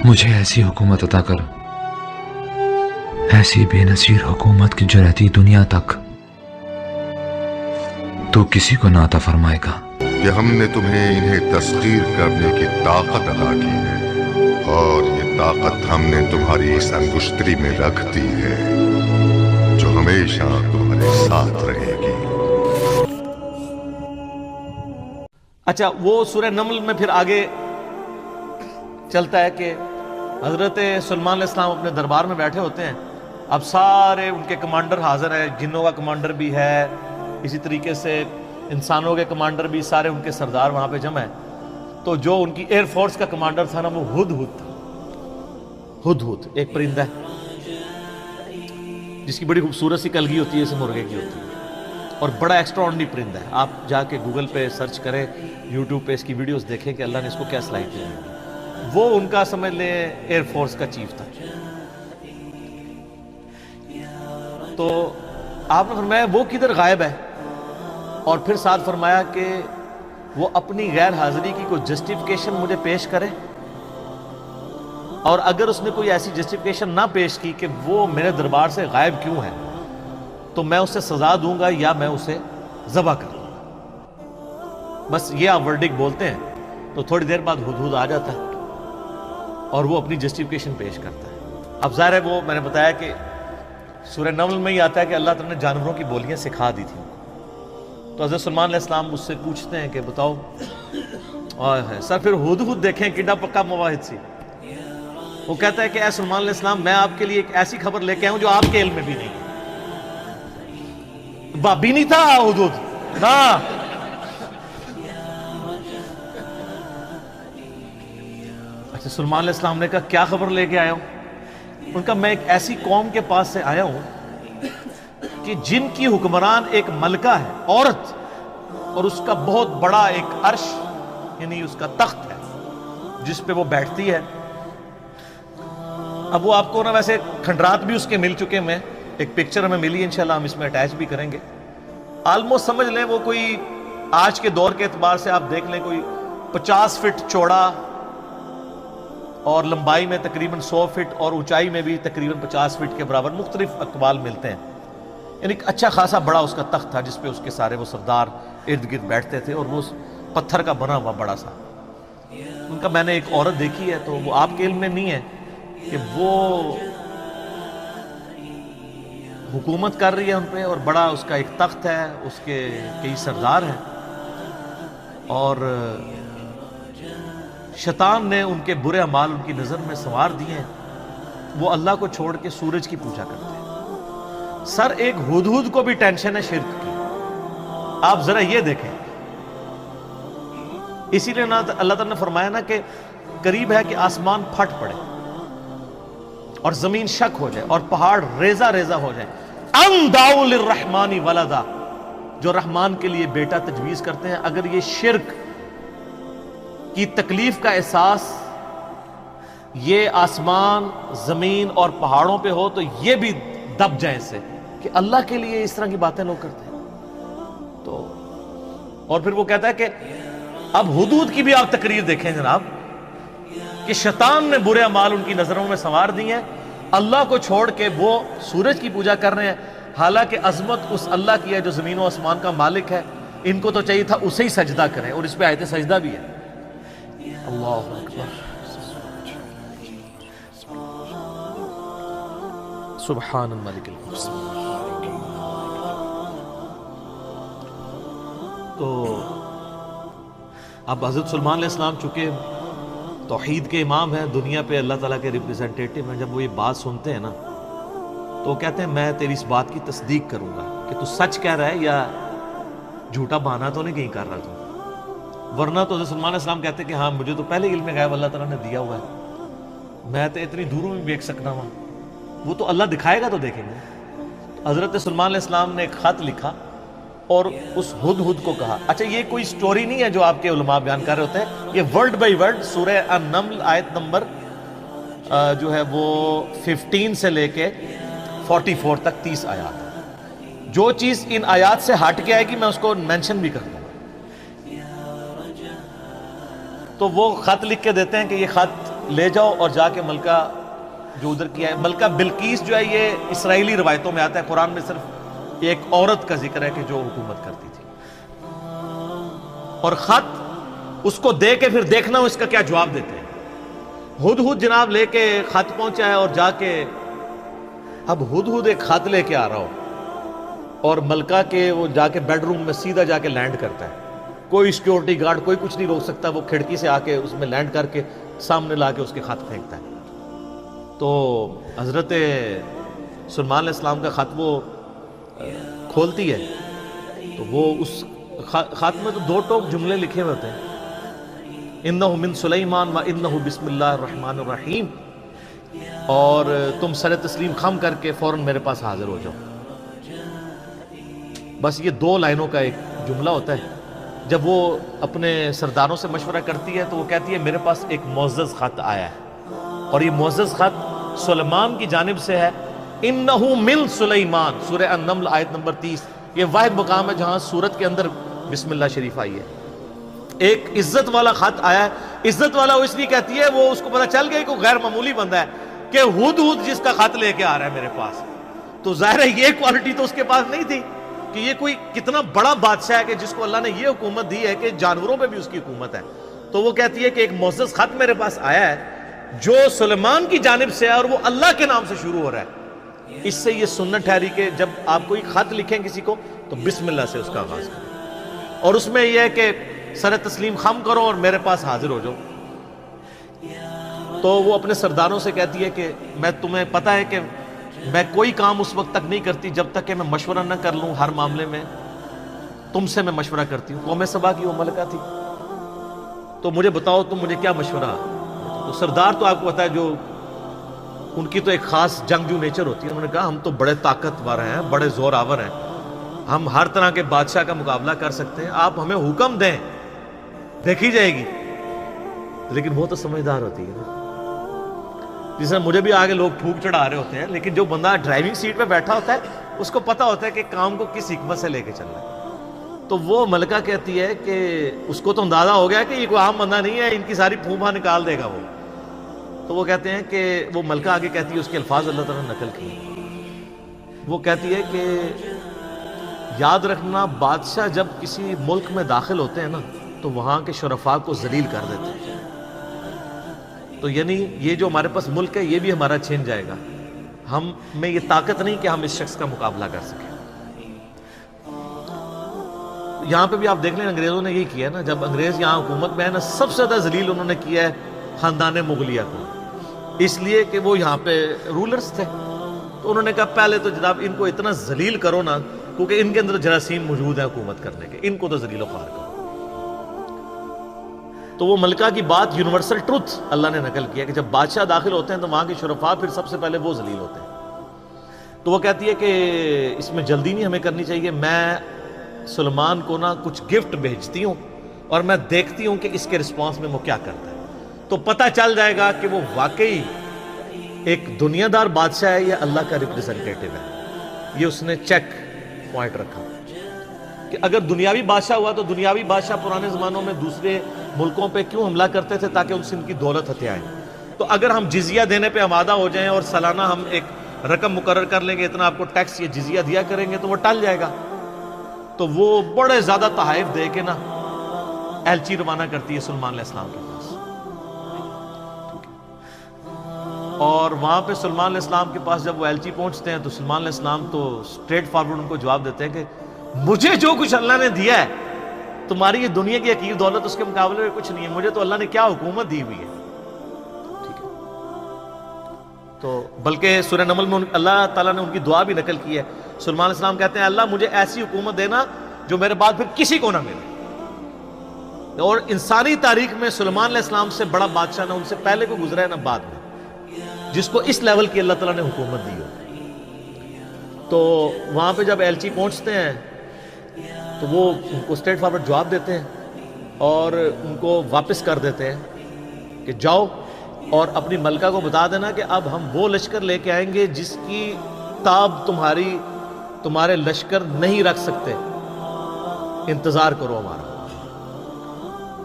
مجھے ایسی حکومت عطا کر، ایسی بے نظیر حکومت کی جو رہتی دنیا تک تو کسی کو نہ عطا فرمائے گا، کہ ہم نے تمہیں انہیں تسخیر کرنے کی طاقت عطا کی ہے، اور یہ طاقت ہم نے تمہاری اس انگشتری میں رکھ دی ہے جو ہمیشہ تمہارے ساتھ رہے گی۔ اچھا، وہ سورہ نمل میں پھر آگے چلتا ہے کہ حضرت سلیمان علیہ السلام اپنے دربار میں بیٹھے ہوتے ہیں، اب سارے ان کے کمانڈر حاضر ہیں، جنوں کا کمانڈر بھی ہے، اسی طریقے سے انسانوں کے کمانڈر بھی، سارے ان کے سردار وہاں پہ جمع ہیں۔ تو جو ان کی ایئر فورس کا کمانڈر تھا نا، وہ ہدہد تھا۔ ہدہد ایک پرندہ ہے جس کی بڑی خوبصورت سی کلگی ہوتی ہے، اسے مرغے کی ہوتی ہے، اور بڑا ایکسٹرا آرڈنری پرندہ ہے۔ آپ جا کے گوگل پہ سرچ کریں، یوٹیوب پہ اس کی ویڈیوز دیکھیں کہ اللہ نے اس کو کیا صلاحیت دی ہے۔ وہ ان کا سمجھ لیں ایئر فورس کا چیف تھا۔ تو آپ نے فرمایا وہ کدھر غائب ہے، اور پھر ساتھ فرمایا کہ وہ اپنی غیر حاضری کی کوئی جسٹیفیکیشن مجھے پیش کرے، اور اگر اس نے کوئی ایسی جسٹیفیکیشن نہ پیش کی کہ وہ میرے دربار سے غائب کیوں ہے، تو میں اسے سزا دوں گا یا میں اسے ذبح کر دوں گا۔ بس یہ آپ ورڈک بولتے ہیں تو تھوڑی دیر بعد ہدہد آ جاتا ہے اور وہ اپنی جسٹیفیکیشن پیش کرتا ہے۔ اب ظاہر ہے وہ میں نے بتایا کہ سورہ نمل میں ہی آتا ہے کہ اللہ تعالیٰ نے جانوروں کی بولیاں سکھا دی تھیں۔ تو حضرت سلیمان علیہ السلام اس سے پوچھتے ہیں کہ بتاؤ، سر پھر ہدہد دیکھیں کڈا پکا مواحد سی۔ وہ کہتا ہے کہ اے سلیمان علیہ السلام، میں آپ کے لیے ایک ایسی خبر لے کے آیا ہوں جو آپ کے علم میں بھی نہیں ہے۔ بابی نہیں تھا ہدہد نا۔ اچھا، سلیمان علیہ السلام نے کہا کیا خبر لے کے آیا ہوں؟ ان کا میں ایک ایسی قوم کے پاس سے آیا ہوں کہ جن کی حکمران ایک ملکہ ہے، عورت، اور اس کا بہت بڑا ایک عرش یعنی اس کا تخت ہے جس پہ وہ بیٹھتی ہے۔ اب وہ آپ کو نا ویسے کھنڈرات بھی اس کے مل چکے ہیں، ایک پکچر ہمیں ملی، انشاءاللہ ہم اس میں اٹیچ بھی کریں گے۔ آلموسٹ سمجھ لیں وہ کوئی آج کے دور کے اعتبار سے آپ دیکھ لیں کوئی 50 فٹ چوڑا اور لمبائی میں تقریباً 100 فٹ اور اونچائی میں بھی تقریباً 50 فٹ کے برابر، مختلف اقوال ملتے ہیں۔ یعنی ایک اچھا خاصا بڑا اس کا تخت تھا جس پہ اس کے سارے وہ سردار ارد گرد بیٹھتے تھے، اور وہ پتھر کا بنا ہوا بڑا سا۔ ان کا میں نے ایک عورت دیکھی ہے، تو وہ آپ کے علم میں نہیں ہے کہ وہ حکومت کر رہی ہے ان پہ، اور بڑا اس کا ایک تخت ہے، اس کے کئی سردار ہیں، اور شیطان نے ان کے برے اعمال ان کی نظر میں سنوار دیے ہیں۔ وہ اللہ کو چھوڑ کے سورج کی پوجا کرتے ہیں۔ سر ایک ہدہد کو بھی ٹینشن ہے شرک کی، آپ ذرا یہ دیکھیں۔ اسی لیے اللہ تعالیٰ نے فرمایا نا کہ قریب ہے کہ آسمان پھٹ پڑے اور زمین شک ہو جائے اور پہاڑ ریزہ ریزہ ہو جائے۔ ان دعوا للرحمن ولدا، جو رحمان کے لیے بیٹا تجویز کرتے ہیں، اگر یہ شرک کی تکلیف کا احساس یہ آسمان، زمین اور پہاڑوں پہ ہو تو یہ بھی دب جائیں سے کہ اللہ کے لیے اس طرح کی باتیں لوگ کرتے ہیں۔ تو اور پھر وہ کہتا ہے کہ اب ہدہد کی بھی آپ تقریر دیکھیں جناب، کہ شیطان نے برے اعمال ان کی نظروں میں سنوار دی ہیں، اللہ کو چھوڑ کے وہ سورج کی پوجا کر رہے ہیں، حالانکہ عظمت اس اللہ کی ہے جو زمین و آسمان کا مالک ہے۔ ان کو تو چاہیے تھا اسے ہی سجدہ کریں، اور اس پہ آیت سجدہ بھی ہے۔ اللہ اکبر، سبحان الملک القدوس۔ تو اب حضرت سلیمان علیہ السلام چونکہ توحید کے امام ہیں، دنیا پہ اللہ تعالیٰ کے ریپریزنٹیٹو ہیں، جب وہ یہ بات سنتے ہیں نا تو وہ کہتے ہیں میں تیری اس بات کی تصدیق کروں گا کہ تو سچ کہہ رہا ہے یا جھوٹا بہانا تو نہیں کہیں کر رہا تو، ورنہ تو حضرت سلیمان علیہ السلام کہتے ہیں کہ ہاں مجھے تو پہلے علم غیب اللہ تعالیٰ نے دیا ہوا ہے، میں تو اتنی دوروں میں دیکھ سکتا ہوں، وہ تو اللہ دکھائے گا تو دیکھیں گے۔ حضرت سلیمان علیہ السلام نے ایک خط لکھا اور اس ہدہد کو کہا۔ اچھا، یہ کوئی سٹوری نہیں ہے جو آپ کے علماء بیان کر رہے ہوتے ہیں، یہ ورڈ بائی ورڈ سورہ النمل آیت نمبر جو ہے وہ 15 سے لے کے 44 تک 30 آیات۔ جو چیز ان آیات سے ہٹ کے آئے گی میں اس کو مینشن بھی کر دوں گا۔ تو وہ خط لکھ کے دیتے ہیں کہ یہ خط لے جاؤ اور جا کے ملکہ جو ادھر کیا ہے، ملکہ بلقیس جو ہے یہ اسرائیلی روایتوں میں آتا ہے، قرآن میں صرف ایک عورت کا ذکر ہے کہ جو حکومت کرتی تھی، اور خط اس کو دے کے پھر دیکھنا اس کا کیا جواب دیتے ہیں۔ ہدہد جناب لے کے خط پہنچا ہے اور جا کے اب ہدہد ایک خط لے کے آ رہا ہو اور ملکہ کے وہ جا کے بیڈ روم میں سیدھا جا کے لینڈ کرتا ہے، کوئی سیکیورٹی گارڈ کوئی کچھ نہیں روک سکتا، وہ کھڑکی سے آ کے اس میں لینڈ کر کے سامنے لا کے اس کے خط پھینکتا ہے۔ تو حضرت سلیمان علیہ السلام کا خط وہ کھولتی ہے تو وہ اس خط میں تو 2 ٹوک جملے لکھے ہوئے ہوتے ہیں، انہ من سلیمان و انہ بسم اللہ الرحمن الرحیم، اور تم سر تسلیم خم کر کے فوراً میرے پاس حاضر ہو جاؤ۔ بس یہ 2 لائنوں کا ایک جملہ ہوتا ہے۔ جب وہ اپنے سرداروں سے مشورہ کرتی ہے تو وہ کہتی ہے میرے پاس ایک معزز خط آیا ہے، اور یہ معزز خط سلیمان کی جانب سے ہے، انہ من سلیمان، سورہ النمل آیت نمبر 30۔ یہ واحد مقام ہے جہاں سورت کے اندر بسم اللہ شریف آئی ہے۔ ایک عزت والا خط آیا ہے، عزت والا وہ اس لیے کہتی ہے وہ اس کو پتہ چل گیا کہ غیر معمولی بندہ ہے کہ ہدہد جس کا خط لے کے آ رہا ہے میرے پاس، تو ظاہر ہے یہ کوالٹی تو اس کے پاس نہیں تھی کہ یہ کوئی کتنا بڑا بادشاہ ہے کہ جس کو اللہ نے یہ حکومت دی ہے کہ جانوروں پہ بھی اس کی حکومت ہے۔ تو وہ کہتی ہے کہ ایک معزز خط میرے پاس آیا ہے جو سلیمان کی جانب سے ہے اور وہ اللہ کے نام سے شروع ہو رہا ہے۔ اس سے یہ سنت ٹھہری کہ جب آپ کوئی خط لکھیں کسی کو تو بسم اللہ سے اس کا آغاز کریں، اور اس میں یہ ہے کہ سر تسلیم خم کرو اور میرے پاس حاضر ہو جاؤ۔ تو وہ اپنے سرداروں سے کہتی ہے کہ میں تمہیں پتہ ہے کہ میں کوئی کام اس وقت تک نہیں کرتی جب تک کہ میں مشورہ نہ کر لوں، ہر معاملے میں تم سے میں مشورہ کرتی ہوں۔ قوم سبا کی وہ ملکہ تھی، تو مجھے بتاؤ تم مجھے کیا مشورہ۔ تو سردار تو آپ کو پتہ ہے جو ان کی تو ایک خاص جنگجو نیچر ہوتی ہے، انہوں نے کہا ہم تو بڑے طاقتور ہیں، بڑے زور آور ہیں، ہم ہر طرح کے بادشاہ کا مقابلہ کر سکتے ہیں، آپ ہمیں حکم دیں دیکھی جائے گی۔ لیکن وہ تو سمجھدار ہوتی ہے نا، جس میں مجھے بھی آگے لوگ پھونک چڑھا رہے ہوتے ہیں، لیکن جو بندہ ڈرائیونگ سیٹ پہ بیٹھا ہوتا ہے اس کو پتہ ہوتا ہے کہ کام کو کس حکمت سے لے کے چلنا ہے۔ تو وہ ملکہ کہتی ہے کہ اس کو تو اندازہ ہو گیا کہ یہ کوئی عام بندہ نہیں ہے، ان کی ساری پھوپھا نکال دے گا وہ۔ تو وہ کہتے ہیں کہ وہ ملکہ آگے کہتی ہے، اس کے الفاظ اللہ تعالیٰ نے نقل کیے، وہ کہتی ہے کہ یاد رکھنا بادشاہ جب کسی ملک میں داخل ہوتے ہیں نا تو وہاں کے شرفاء کو ذلیل کر دیتے ہیں، تو یعنی یہ جو ہمارے پاس ملک ہے یہ بھی ہمارا چھن جائے گا، ہم میں یہ طاقت نہیں کہ ہم اس شخص کا مقابلہ کر سکیں۔ یہاں پہ بھی آپ دیکھ لیں انگریزوں نے یہی کیا نا، جب انگریز یہاں حکومت میں ہے نا سب سے زیادہ ذلیل انہوں نے کیا ہے خاندان مغلیہ کو، اس لیے کہ وہ یہاں پہ رولرز تھے، تو انہوں نے کہا پہلے تو جناب ان کو اتنا ذلیل کرو نا، کیونکہ ان کے اندر جراثیم موجود ہے حکومت کرنے کے، ان کو تو ذلیل و خوار کرو۔ تو وہ ملکہ کی بات یونیورسل ٹروتھ اللہ نے نقل کیا کہ جب بادشاہ داخل ہوتے ہیں تو وہاں کے شرفاء پھر سب سے پہلے وہ ذلیل ہوتے ہیں۔ تو وہ کہتی ہے کہ اس میں جلدی نہیں ہمیں کرنی چاہیے، میں سلیمان کو نا کچھ گفٹ بھیجتی ہوں اور میں دیکھتی ہوں کہ اس کے رسپانس میں وہ کیا کرتا ہے، تو پتہ چل جائے گا کہ وہ واقعی ایک دنیا دار بادشاہ ہے یا اللہ کا ریپریزنٹیٹو ہے۔ یہ اس نے چیک پوائنٹ رکھا کہ اگر دنیاوی بادشاہ ہوا تو دنیاوی بادشاہ پرانے زمانوں میں دوسرے ملکوں پہ کیوں حملہ کرتے تھے؟ تاکہ ان سے ان کی دولت ہتھیائیں۔ تو اگر ہم جزیہ دینے پہ آمادہ ہو جائیں اور سالانہ ہم ایک رقم مقرر کر لیں گے اتنا آپ کو ٹیکس یا جزیہ دیا کریں گے تو وہ ٹل جائے گا۔ تو وہ بڑے زیادہ تحائف دے کے نا ایلچی روانہ کرتی ہے سلیمان علیہ السلام کے پاس، اور وہاں پہ سلیمان علیہ السلام کے پاس جب وہ ایلچی پہنچتے ہیں تو سلیمان علیہ السلام تو اسٹریٹ فارورڈ ان کو جواب دیتے ہیں کہ مجھے جو کچھ اللہ نے دیا ہے تمہاری یہ دنیا کی حقیر دولت اس کے مقابلے میں کچھ نہیں ہے، مجھے تو اللہ نے کیا حکومت دی ہوئی ہے۔ ٹھیک ہے، تو بلکہ سورہ نمل میں اللہ تعالیٰ نے ان کی دعا بھی نقل کی ہے۔ سلیمان علیہ السلام کہتے ہیں اللہ مجھے ایسی حکومت دینا جو میرے بعد پھر کسی کو نہ ملے، اور انسانی تاریخ میں سلیمان علیہ السلام سے بڑا بادشاہ نہ ان سے پہلے کو گزرا ہے نہ بعد میں جس کو اس لیول کی اللہ تعالیٰ نے حکومت دی ہو۔ تو وہاں پہ جب ایلچی پہنچتے ہیں تو وہ ان کو اسٹریٹ فارورڈ جواب دیتے ہیں اور ان کو واپس کر دیتے ہیں کہ جاؤ اور اپنی ملکہ کو بتا دینا کہ اب ہم وہ لشکر لے کے آئیں گے جس کی تاب تمہارے لشکر نہیں رکھ سکتے، انتظار کرو ہمارا۔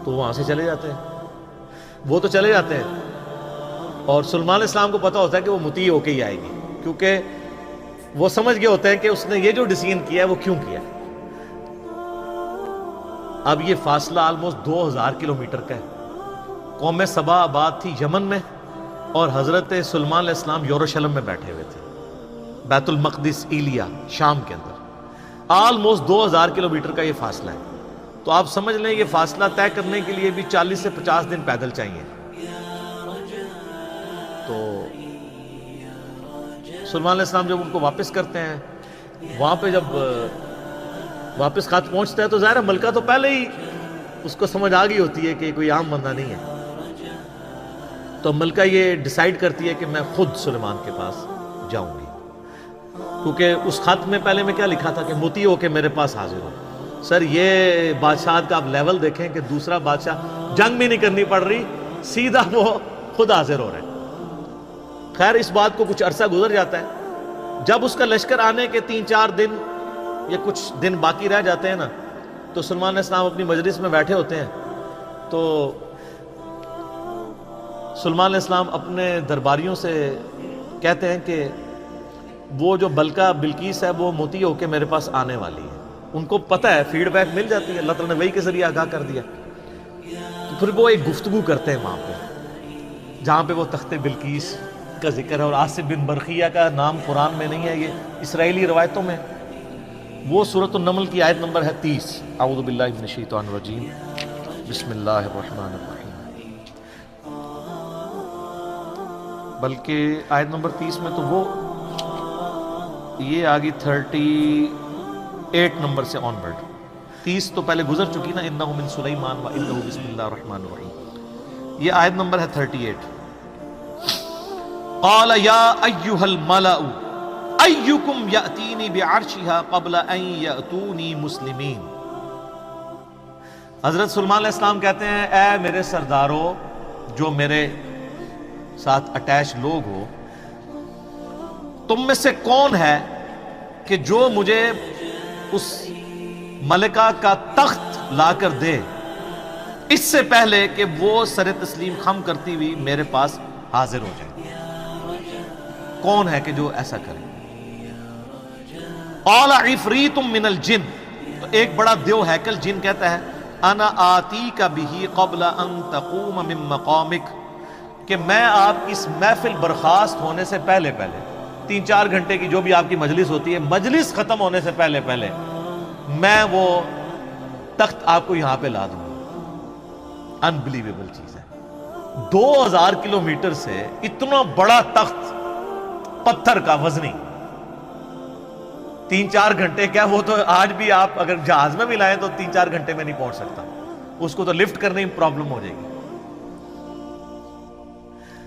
تو وہاں سے چلے جاتے ہیں، وہ تو چلے جاتے ہیں، اور سلمان علیہ السلام کو پتا ہوتا ہے کہ وہ مطیع ہو کے ہی آئے گی، کیونکہ وہ سمجھ گئے ہوتے ہیں کہ اس نے یہ جو ڈیسیژن کیا ہے وہ کیوں کیا ہے۔ اب یہ فاصلہ آلموسٹ 2000 کلومیٹر کا ہے۔ قوم سبا آباد تھی یمن میں، اور حضرت سلمان علیہ السلام یروشلم میں بیٹھے ہوئے تھے، بیت المقدس ایلیا شام کے اندر۔ آلموسٹ 2000 کلومیٹر کا یہ فاصلہ ہے، تو آپ سمجھ لیں یہ فاصلہ طے کرنے کے لیے بھی 40 سے 50 دن پیدل چاہیے۔ تو سلمان علیہ السلام جب ان کو واپس کرتے ہیں، وہاں پہ جب واپس خط پہنچتا ہے تو ظاہر ہے ملکہ تو پہلے ہی اس کو سمجھ آ گئی ہوتی ہے کہ کوئی عام بندہ نہیں ہے، تو ملکہ یہ ڈیسائیڈ کرتی ہے کہ میں خود سلیمان کے پاس جاؤں گی، کیونکہ اس خط میں پہلے میں کیا لکھا تھا کہ مطیع ہو کے میرے پاس حاضر ہو۔ سر یہ بادشاہت کا آپ لیول دیکھیں کہ دوسرا بادشاہ جنگ بھی نہیں کرنی پڑ رہی، سیدھا وہ خود حاضر ہو رہے ہیں۔ خیر اس بات کو کچھ عرصہ گزر جاتا ہے، جب اس کا لشکر آنے کے 3-4 دن یا کچھ دن باقی رہ جاتے ہیں نا، تو سلمان علیہ السلام اپنی مجلس میں بیٹھے ہوتے ہیں، تو سلمان علیہ السلام اپنے درباریوں سے کہتے ہیں کہ وہ جو بلقیس ہے وہ مطیع ہو کے میرے پاس آنے والی ہے۔ ان کو پتہ ہے، فیڈ بیک مل جاتی ہے، اللہ تعالیٰ نے وحی کے ذریعے آگاہ کر دیا۔ تو پھر وہ ایک گفتگو کرتے ہیں وہاں پہ، جہاں پہ وہ تخت بلقیس کا ذکر ہے، اور آصف بن برقیہ کا نام قرآن میں نہیں ہے، یہ اسرائیلی روایتوں میں۔ وہ سورۃ النمل کی آیت نمبر ہے 30۔ اعوذ باللہ من الشیطان الرجیم، بسم اللہ الرحمن الرحیم۔ بلکہ آیت نمبر 30 میں تو وہ یہ آگی 38 نمبر سے آن ورڈ، 30 تو پہلے گزر چکی نا، انہ من سلیمان و انہ بسم اللہ الرحمن الرحیم۔ یہ آیت نمبر ہے 38۔ قال یا ایھا الملأ ایکم یأتینی بعرشها قبل ان یأتونی مسلمین۔ حضرت سلمان علیہ السلام کہتے ہیں اے میرے سردارو، جو میرے ساتھ اٹیچ لوگ ہو، تم میں سے کون ہے کہ جو مجھے اس ملکہ کا تخت لا کر دے اس سے پہلے کہ وہ سر تسلیم خم کرتی ہوئی میرے پاس حاضر ہو جائے؟ کون ہے کہ جو ایسا کرے؟ قال عفریت من الجن، تو ایک بڑا دیو ہیکل جن کہتا ہے انا آتیک بہ قبل ان تقوم من مقامک، کہ میں آپ کی اس محفل برخاست ہونے سے پہلے 3-4 گھنٹے کی جو بھی آپ کی مجلس ہوتی ہے، مجلس ختم ہونے سے پہلے میں وہ تخت آپ کو یہاں پہ لا دوں گا۔ انبلیویبل چیز ہے، 2000 کلومیٹر سے اتنا بڑا تخت پتھر کا وزنی، 3-4 گھنٹے کیا، وہ تو آج بھی آپ اگر جہاز میں بھی لائیں تو 3-4 گھنٹے میں نہیں پہنچ سکتا، اس کو تو لفٹ کرنے میں پرابلم ہو جائے گی۔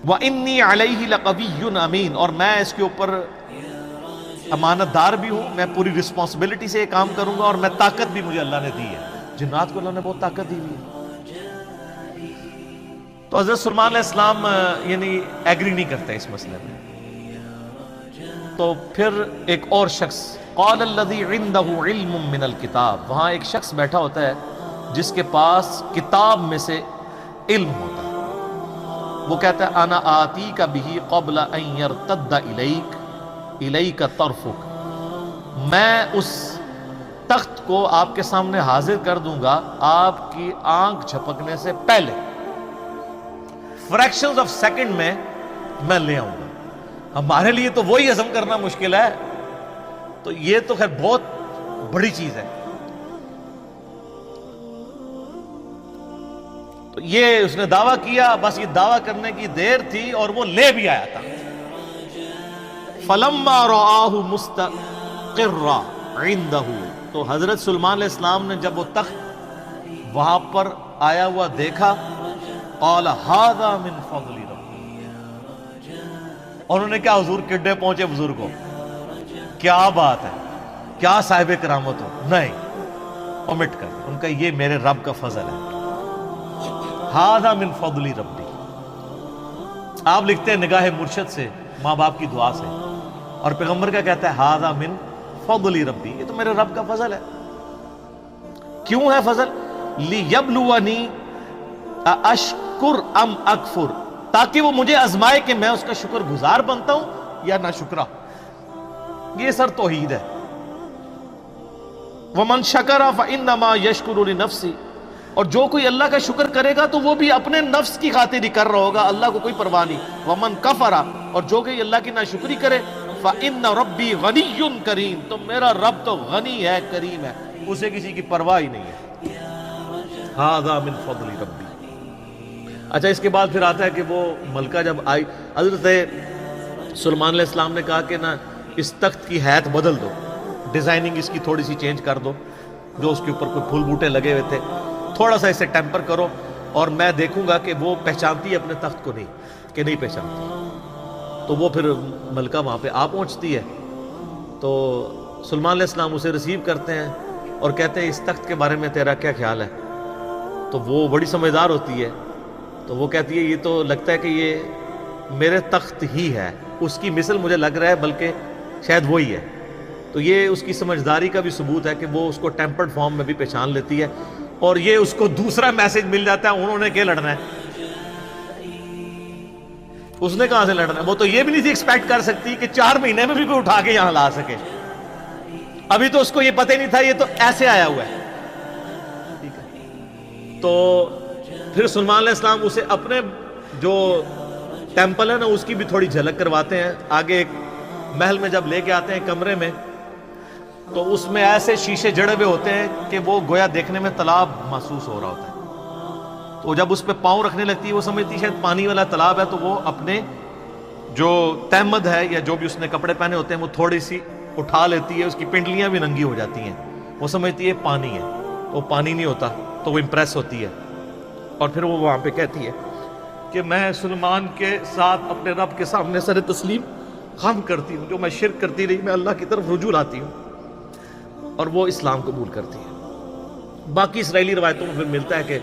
وَإِنِّي عَلَيْهِ لَقَوِيٌّ أَمِينٌ، اور میں اس کے اوپر امانت دار بھی ہوں، میں پوری رسپانسبلٹی سے یہ کام کروں گا، اور میں طاقت بھی مجھے اللہ نے دی ہے، جنات کو اللہ نے بہت طاقت دی ہوئی ہے۔ تو حضرت سلمان علیہ السلام یعنی ایگری نہیں کرتے اس مسئلے میں۔ تو پھر ایک اور شخص، قال الذی عندہ علم من الکتاب، وہاں ایک شخص بیٹھا ہوتا ہے جس کے پاس کتاب میں سے علم ہوتا ہے، وہ کہتا ہے انا آتیک بہ قبل ان یرتد الیک طرفک، میں اس تخت کو آپ کے سامنے حاضر کر دوں گا آپ کی آنکھ جھپکنے سے پہلے، فریکشنز آف سیکنڈ میں لے آؤں گا۔ ہمارے لیے تو وہی ہضم کرنا مشکل ہے، تو یہ تو خیر بہت بڑی چیز ہے۔ تو یہ اس نے دعویٰ کیا، بس یہ دعویٰ کرنے کی دیر تھی اور وہ لے بھی آیا تھا۔ فَلَمَّا رَآهُ مُسْتَقِرًّا عِندَهُ، تو حضرت سلمان علیہ السلام نے جب وہ تخت وہاں پر آیا ہوا دیکھا، قَالَ هَذَا مِن فَضْلِ رَبِّي، انہوں نے کیا حضور کڈے پہنچے بزرگوں، کیا بات ہے، کیا صاحب کرامت ہو، نہیں اومٹ کر، ان کا یہ میرے رب کا فضل ہے، ہذا من فضل ربی۔ آپ لکھتے ہیں نگاہ مرشد سے، ماں باپ کی دعا سے، اور پیغمبر کا کہتا ہے ہذا من فضل ربی، یہ تو میرے رب کا فضل ہے۔ کیوں ہے فضل؟ لیبلونی ااشکر ام اکفر، تاکہ وہ مجھے آزمائے کہ میں اس کا شکر گزار بنتا ہوں یا ناشکرا. یہ سر توحید ہے. وَمَنْ شَكَرَ فَإِنَّمَا يَشْكُرُ لِنَفْسِهِ, اور جو کوئی اللہ کا شکر کرے گا تو وہ بھی اپنے نفس کی خاطر ہی کر رہا ہوگا, اللہ کو کوئی پرواہ نہیں. وَمَنْ كَفَرَ, اور جو کوئی اللہ کی ناشکری کرے, فَإِنَّ رَبِّي غَنِيٌّ كَرِيمٌ, تو میرا رب تو غنی ہے, کریم ہے, اسے کسی کی پرواہ ہی نہیں ہے. هَذَا مِنْ فَضْلِ رَبِّي. اچھا اس کے بعد پھر آتا ہے کہ وہ ملکہ جب آئی, حضرت سلیمان علیہ السلام نے کہا کہ نا اس تخت کی حیت بدل دو, ڈیزائننگ اس کی تھوڑی سی چینج کر دو, جو اس کے اوپر کوئی پھول بوٹے لگے ہوئے تھے تھوڑا سا اسے ٹیمپر کرو, اور میں دیکھوں گا کہ وہ پہچانتی ہے اپنے تخت کو نہیں کہ نہیں پہچانتی. تو وہ پھر ملکہ وہاں پہ آ پہنچتی ہے, تو سلیمان علیہ السلام اسے ریسیو کرتے ہیں اور کہتے ہیں اس تخت کے بارے میں تیرا کیا خیال ہے. تو وہ بڑی سمجھدار ہوتی ہے, تو وہ کہتی ہے یہ تو لگتا ہے کہ یہ میرے تخت ہی ہے, اس کی مثل مجھے لگ رہا ہے بلکہ شاید وہی ہے. تو یہ اس کی سمجھداری کا بھی ثبوت ہے کہ وہ اس کو ٹیمپرڈ فارم میں بھی پہچان لیتی ہے, اور یہ اس کو دوسرا میسج مل جاتا ہے انہوں نے کیا لڑنا ہے, اس نے کہاں سے لڑنا ہے. وہ تو یہ بھی نہیں تھی ایکسپیکٹ کر سکتی کہ 4 مہینے میں بھی کوئی اٹھا کے یہاں لا سکے. ابھی تو اس کو یہ پتہ ہی نہیں تھا, یہ تو ایسے آیا ہوا ہے. ٹھیک ہے, تو پھر سلیمان علیہ السلام اسے اپنے جو ٹیمپل ہے نا اس کی بھی تھوڑی جھلک کرواتے ہیں. آگے ایک محل میں جب لے کے آتے ہیں کمرے میں, تو اس میں ایسے شیشے جڑے ہوئے ہوتے ہیں کہ وہ گویا دیکھنے میں تالاب محسوس ہو رہا ہوتا ہے. تو جب اس پہ پاؤں رکھنے لگتی ہے وہ سمجھتی ہے شاید پانی والا تالاب ہے, تو وہ اپنے جو تہمد ہے یا جو بھی اس نے کپڑے پہنے ہوتے ہیں وہ تھوڑی سی اٹھا لیتی ہے, اس کی پنڈلیاں بھی ننگی ہو جاتی ہیں, وہ سمجھتی ہے پانی ہے, تو پانی نہیں ہوتا, تو وہ امپریس ہوتی ہے. اور پھر وہ وہاں پہ کہتی ہے کہ میں سلیمان کے ساتھ اپنے رب کے سامنے سر تسلیم خم کرتی ہوں, جو میں شرک کرتی رہی میں اللہ کی طرف رجوع لاتی ہوں, اور وہ اسلام قبول کرتی ہے. باقی اسرائیلی روایتوں میں پھر ملتا ہے کہ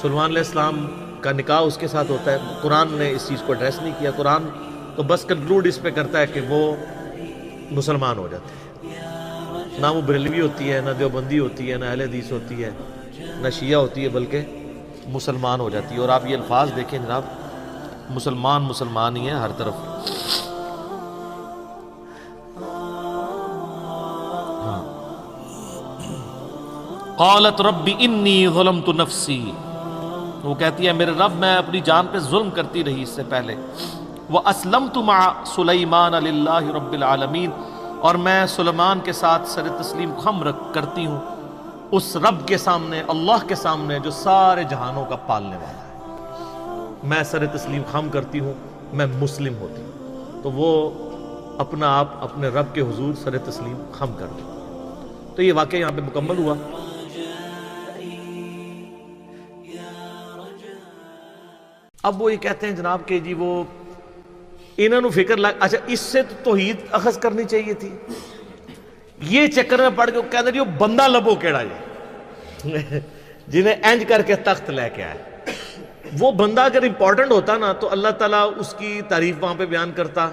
سلیمان علیہ السلام کا نکاح اس کے ساتھ ہوتا ہے. قرآن نے اس چیز کو ایڈریس نہیں کیا, قرآن تو بس کنکلوڈ اس پہ کرتا ہے کہ وہ مسلمان ہو جاتے ہیں. نہ وہ بریلوی ہوتی ہے, نہ دیوبندی ہوتی ہے, نہ اہل حدیث ہوتی ہے, نہ شیعہ ہوتی ہے, بلکہ مسلمان ہو جاتی ہے. اور آپ یہ الفاظ دیکھیں جناب, مسلمان مسلمان ہی ہیں ہر طرف. قالت رب انی ظلمت نفسی, وہ کہتی ہے میرے رب میں اپنی جان پہ ظلم کرتی رہی اس سے پہلے. واسلمت مع سلیمان للہ رب العالمین, اور میں سلیمان کے ساتھ سر تسلیم خم کرتی ہوں اس رب کے سامنے, اللہ کے سامنے جو سارے جہانوں کا پالنے والا ہے. میں سر تسلیم خم کرتی ہوں, میں مسلم ہوتی ہوں. تو وہ اپنا آپ اپنے رب کے حضور سر تسلیم خم کر دی. تو یہ واقعہ یہاں پہ مکمل ہوا. اب وہ یہ کہتے ہیں جناب کہ جی وہ انہوں نے فکر لگ, اچھا اس سے تو توحید اخذ کرنی چاہیے تھی, یہ چکر میں پڑ کے وہ کہتے ہیں وہ بندہ لبو کیڑا جی جنہیں اینج کر کے تخت لے کے آئے. وہ بندہ اگر امپورٹنٹ ہوتا نا تو اللہ تعالیٰ اس کی تعریف وہاں پہ بیان کرتا,